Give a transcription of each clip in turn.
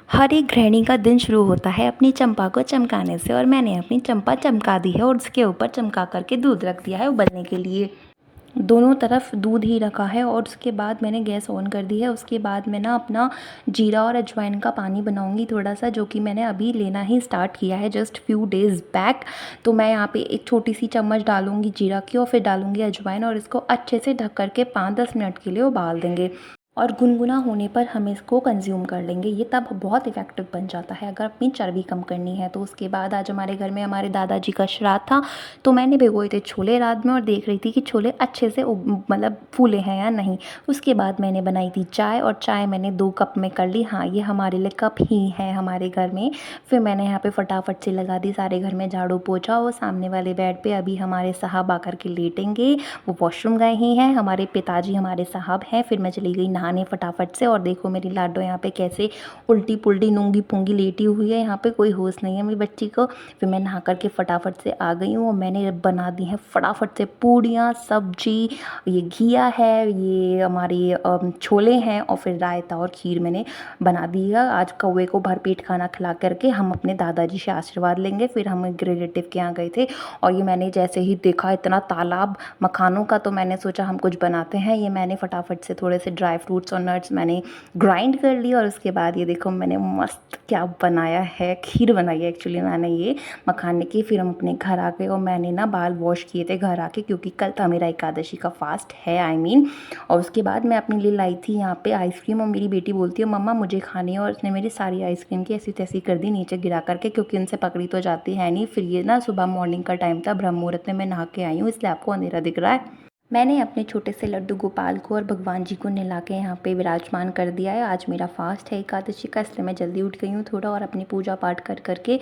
हर एक गृहिणी का दिन शुरू होता है अपनी चंपा को चमकाने से और मैंने अपनी चंपा चमका दी है और उसके ऊपर चमका करके दूध रख दिया है उबलने के लिए। दोनों तरफ दूध ही रखा है और उसके बाद मैंने गैस ऑन कर दी है। उसके बाद मैं ना अपना जीरा और अजवाइन का पानी बनाऊंगी थोड़ा सा, जो कि मैंने अभी लेना ही स्टार्ट किया है जस्ट फ्यू डेज़ बैक। तो मैं यहाँ पे एक छोटी सी चम्मच डालूंगी जीरा की और फिर डालूंगी अजवाइन और इसको अच्छे से ढक करके 5-10 मिनट के लिए उबाल देंगे और गुनगुना होने पर हम इसको कंज्यूम कर लेंगे। ये तब बहुत इफ़ेक्टिव बन जाता है अगर अपनी चर्बी कम करनी है तो। उसके बाद आज हमारे घर में हमारे दादाजी का श्राद्ध था, तो मैंने भिगोए थे छोले रात में और देख रही थी कि छोले अच्छे से मतलब फूले हैं या नहीं। उसके बाद मैंने बनाई थी चाय और चाय मैंने 2 कप में कर ली। हाँ, ये हमारे लिए कप ही है हमारे घर में। फिर मैंने यहाँ पे फटाफट से लगा दी सारे घर में झाड़ू पोछा। वो सामने वाले बेड पे अभी हमारे साहब आकर के लेटेंगे, वो वॉशरूम गए ही हैं। हमारे पिताजी हमारे साहब हैं। फिर मैं चली गई नहाने फटाफट से और देखो मेरी लाडो यहाँ पे कैसे उल्टी पुल्टी नूंगी पूंगी लेटी हुई है, यहाँ पे कोई होश नहीं है मेरी बच्ची को। फिर मैं नहा करके फटाफट से आ गई हूँ और मैंने बना दी है फटाफट से पूड़ियाँ, सब्जी, ये घिया है, ये हमारी छोले हैं और फिर रायता और खीर मैंने बना दी है। आज कौवे को भरपेट खाना खिला करके हम अपने दादाजी से आशीर्वाद लेंगे। फिर हम एक रिलेटिव के यहाँ गए थे और ये मैंने जैसे ही देखा इतना तालाब मखानों का, तो मैंने सोचा हम कुछ बनाते हैं। ये मैंने फटाफट से थोड़े से ड्राई फ्रूट्स और नट्स मैंने ग्राइंड कर ली और उसके बाद ये देखो मैंने मस्त क्या बनाया है, खीर बनाई है एक्चुअली मैंने ये मखाने की। फिर हम अपने घर आ गए और मैंने ना बाल वॉश किए थे घर आके, क्योंकि कल था मेरा एकादशी का फास्ट है और उसके बाद मैं अपने लिए लाई थी यहाँ पे आइसक्रीम और मेरी बेटी बोलती है मम्मा मुझे खानी है, और उसने मेरी सारी आइसक्रीम की ऐसी तैसी कर दी नीचे गिरा करके, क्योंकि उनसे पकड़ी तो जाती है नहीं। फिर ये ना सुबह मॉर्निंग का टाइम था, ब्रह्म मुहूर्त में मैं नहा के आई हूँ इसलिए आपको अंधेरा दिख रहा है। मैंने अपने छोटे से लड्डू गोपाल को और भगवान जी को नहला के यहाँ पे विराजमान कर दिया है। आज मेरा फास्ट है एकादशी का, इसलिए मैं जल्दी उठ गई हूँ थोड़ा और अपनी पूजा पाठ कर करके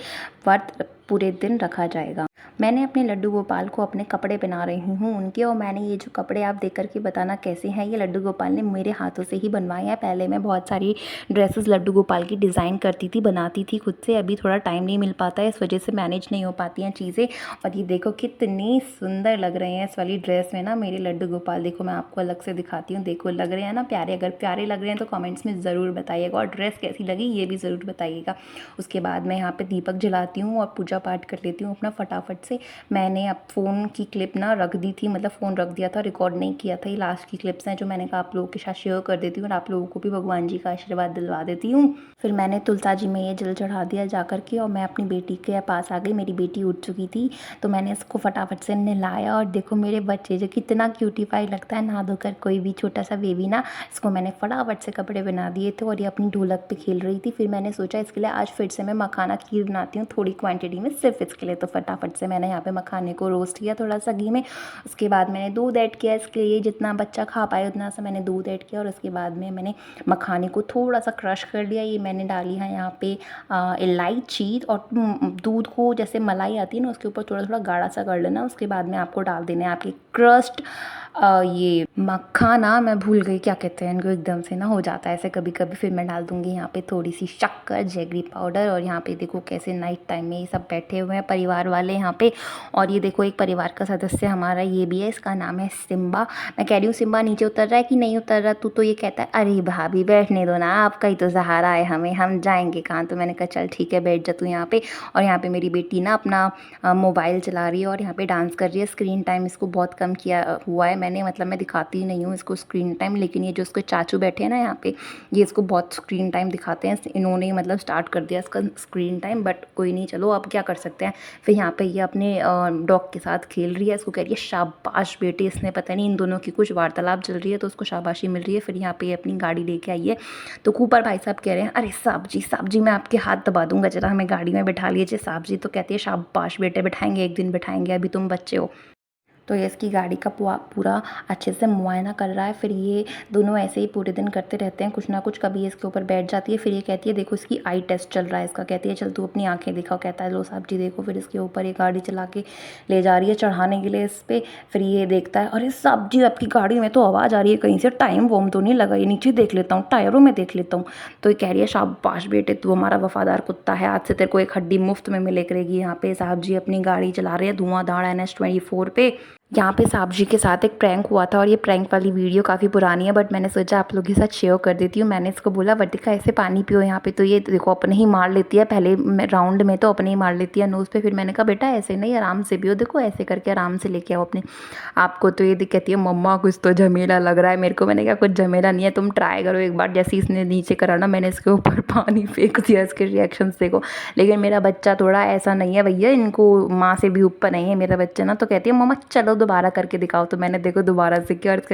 व्रत पूरे दिन रखा जाएगा। मैंने अपने लड्डू गोपाल को अपने कपड़े पहना रही हूँ उनके, और मैंने ये जो कपड़े आप देख करके बताना कैसे हैं, ये लड्डू गोपाल ने मेरे हाथों से ही बनवाए हैं। पहले मैं बहुत सारी ड्रेसेस लड्डू गोपाल की डिज़ाइन करती थी, बनाती थी खुद से। अभी थोड़ा टाइम नहीं मिल पाता है, इस वजह से मैनेज नहीं हो पाती हैं चीज़ें। और ये देखो कितनी सुंदर लग रहे हैं इस वाली ड्रेस में ना मेरे लड्डू गोपाल। देखो मैं आपको अलग से दिखाती हूँ, देखो लग रहे हैं ना प्यारे। अगर प्यारे लग रहे हैं तो कमेंट्स में ज़रूर बताइएगा और ड्रेस कैसी लगी ये भी ज़रूर बताइएगा। उसके बाद मैं यहाँ पे दीपक जलाती हूँ और पूजा पाठ कर लेती हूँ अपना फटाफट से। मैंने अब फ़ोन की क्लिप ना रख दी थी, मतलब फ़ोन रख दिया था, रिकॉर्ड नहीं किया था। ये लास्ट की क्लिप्स हैं जो मैंने कहा आप लोगों के साथ शेयर कर देती हूँ और आप लोगों को भी भगवान जी का आशीर्वाद दिलवा देती हूँ। फिर मैंने तुलसा जी में ये जल चढ़ा दिया जा कर के और मैं अपनी बेटी के पास आ गई। मेरी बेटी उठ चुकी थी तो मैंने इसको फटाफट से नहलाया और देखो मेरे बच्चे जो कितना क्यूटीफाई लगता है नहा धोकर कोई भी छोटा सा बेबी ना। इसको मैंने फटाफट से कपड़े बना दिए थे और ये अपनी ढोलक पे खेल रही थी। फिर मैंने सोचा इसके लिए आज फिर से मैं मखाना खीर बनाती हूँ थोड़ी क्वांटिटी में सिर्फ इसके लिए। तो फटाफट से मैंने यहाँ पे मखाने को रोस्ट किया थोड़ा सा घी में। उसके बाद मैंने दूध ऐड किया इसके लिए, जितना बच्चा खा पाए उतना सा मैंने दूध ऐड किया और उसके बाद में मैंने मखाने को थोड़ा सा क्रश कर लिया। ये मैंने डाली है यहाँ पे इलायची और दूध को जैसे मलाई आती है ना उसके ऊपर थोड़ा थोड़ा गाढ़ा सा कर लेना। उसके बाद में आपको डाल देना है आपके क्रस्ट ये मखाना, मैं भूल गई क्या कहते हैं इनको, एकदम से ना हो जाता है ऐसे कभी कभी। फिर मैं डाल दूंगी यहाँ पे थोड़ी सी शक्कर, जैगरी पाउडर। और यहाँ पे देखो कैसे नाइट टाइम में ये सब बैठे हुए हैं परिवार वाले यहाँ पे। और ये देखो एक परिवार का सदस्य हमारा ये भी है, इसका नाम है सिम्बा। मैं कह रही हूँ सिम्बा नीचे उतर रहा है कि नहीं उतर रहा तू, तो ये कहता है अरे भाभी बैठने दो ना, आपका ही तो सहारा है हमें, हम जाएंगे कहाँ। तो मैंने कहा चल ठीक है बैठ जा तू यहाँ पे। और यहाँ पे मेरी बेटी ना अपना मोबाइल चला रही है और यहाँ पे डांस कर रही है। स्क्रीन टाइम इसको बहुत कम किया हुआ है मैंने, मतलब मैं दिखाती ही नहीं हूँ इसको स्क्रीन टाइम, लेकिन ये जो उसके चाचू बैठे हैं ना यहाँ पे ये इसको बहुत स्क्रीन टाइम दिखाते हैं। इन्होंने मतलब स्टार्ट कर दिया इसका स्क्रीन टाइम, बट कोई नहीं चलो अब क्या कर सकते हैं। फिर यहाँ पे ये अपने डॉग के साथ खेल रही है, इसको कह रही है शाबाश बेटे। इसने पता नहीं इन दोनों की कुछ वार्तालाप चल रही है तो उसको शाबाशी मिल रही है। फिर यहाँ पे ये अपनी गाड़ी लेके आई है तो कूपर भाई साहब कह रहे हैं अरे साहब जी मैं आपके हाथ दबा दूंगा, जरा हमें गाड़ी में बैठा लीजिए। साहब जी तो कहती है शाबाश बेटे बैठाएंगे, एक दिन बैठाएंगे, अभी तुम बच्चे हो। तो ये इसकी गाड़ी का पूरा अच्छे से मुआयना कर रहा है। फिर ये दोनों ऐसे ही पूरे दिन करते रहते हैं कुछ ना कुछ। कभी ये इसके ऊपर बैठ जाती है, फिर ये कहती है देखो इसकी आई टेस्ट चल रहा है इसका, कहती है चल तू अपनी आंखें दिखाओ। कहता है लो साहब जी देखो। फिर इसके ऊपर ये गाड़ी चला के ले जा रही है चढ़ाने के लिए इस पर। फिर ये देखता है अरे साहब जी आपकी गाड़ी में तो आवाज़ आ रही है कहीं से, टाइम वोम तो नहीं लगा, ये नीचे देख लेता हूँ, टायरों में देख लेता हूँ। तो ये कह रही है शाबाश बेटे तू हमारा वफादार कुत्ता है, आज से तेरे को एक हड्डी मुफ्त में मिले करेगी। यहाँ पे साहब जी अपनी गाड़ी चला रहे हैं धुआंधार NH 24 पे। यहाँ पे साबजी के साथ एक प्रैंक हुआ था और ये प्रैंक वाली वीडियो काफ़ी पुरानी है, बट मैंने सोचा आप लोगों के साथ शेयर कर देती हूँ। मैंने इसको बोला वर्तिका ऐसे पानी पियो यहाँ पे, तो ये देखो अपने ही मार लेती है, पहले राउंड में तो अपने ही मार लेती है नोज़ पे। फिर मैंने कहा बेटा ऐसे नहीं, आराम से पियो, देखो ऐसे करके आराम से लेके आओ अपने आपको। तो ये कहती है मम्मा कुछ तो झमेला लग रहा है मेरे को। मैंने कहा कुछ झमेला नहीं है, तुम ट्राई करो एक बार। जैसे इसने नीचे करा ना, मैंने इसके ऊपर पानी फेंक दिया, इसके रिएक्शंस देखो। लेकिन मेरा बच्चा थोड़ा ऐसा नहीं है भैया, इनको माँ से भी ऊपर नहीं है मेरा बच्चा ना। तो कहती है मम्मा चलो दोबारा करके दिखाओ, तो मैंने देखो दोबारा से किया और इसका